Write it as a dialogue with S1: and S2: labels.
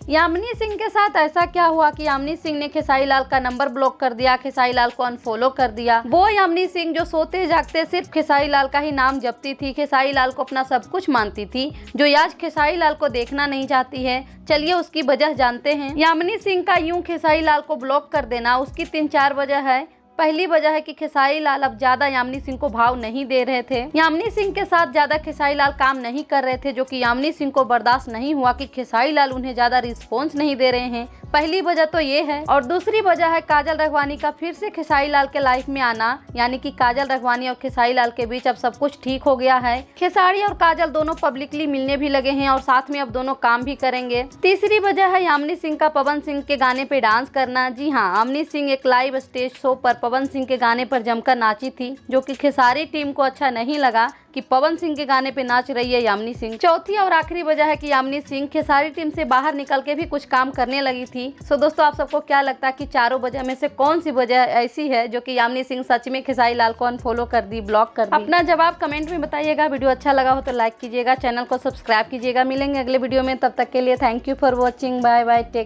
S1: यामिनी सिंह के साथ ऐसा क्या हुआ कि यामिनी सिंह ने खेसारी लाल का नंबर ब्लॉक कर दिया, खेसारी लाल को अनफॉलो कर दिया। वो यामिनी सिंह जो सोते जागते सिर्फ खेसारी लाल का ही नाम जपती थी, खेसारी लाल को अपना सब कुछ मानती थी, जो आज खेसारी लाल को देखना नहीं चाहती है। चलिए उसकी वजह जानते हैं। यामिनी सिंह का यूं खेसारी लाल को ब्लॉक कर देना, उसकी 3-4 वजह है। पहली वजह है कि खेसारी लाल अब ज्यादा यामिनी सिंह को भाव नहीं दे रहे थे। यामिनी सिंह के साथ ज्यादा खेसारी लाल काम नहीं कर रहे थे, जो कि यामिनी सिंह को बर्दाश्त नहीं हुआ कि खेसारी लाल उन्हें ज्यादा रिस्पॉन्स नहीं दे रहे हैं। पहली वजह तो ये है। और दूसरी वजह है काजल राघवानी का फिर से खेसारी लाल के लाइफ में आना, यानी कि काजल राघवानी और खेसारी लाल के बीच अब सब कुछ ठीक हो गया है। खेसारी और काजल दोनों पब्लिकली मिलने भी लगे हैं और साथ में अब दोनों काम भी करेंगे। तीसरी वजह है यामिनी सिंह का पवन सिंह के गाने पे डांस करना। जी हाँ, यामिनी सिंह एक लाइव स्टेज शो पर पवन सिंह के गाने पर जमकर नाची थी, जो कि खेसारी टीम को अच्छा नहीं लगा कि पवन सिंह के गाने पे नाच रही है यामिनी सिंह। चौथी और आखिरी वजह है कि यामिनी सिंह खेसारी टीम से बाहर निकल के भी कुछ काम करने लगी थी। सो दोस्तों, आप सबको क्या लगता है कि चारों वजह में से कौन सी वजह ऐसी है जो कि यामिनी सिंह सच में खेसारी लाल को अनफॉलो कर दी, ब्लॉक कर दी? अपना जवाब कमेंट में बताइएगा। वीडियो अच्छा लगा हो तो लाइक कीजिएगा, चैनल को सब्सक्राइब कीजिएगा। मिलेंगे अगले वीडियो में, तब तक के लिए thank you for watching. Bye bye, take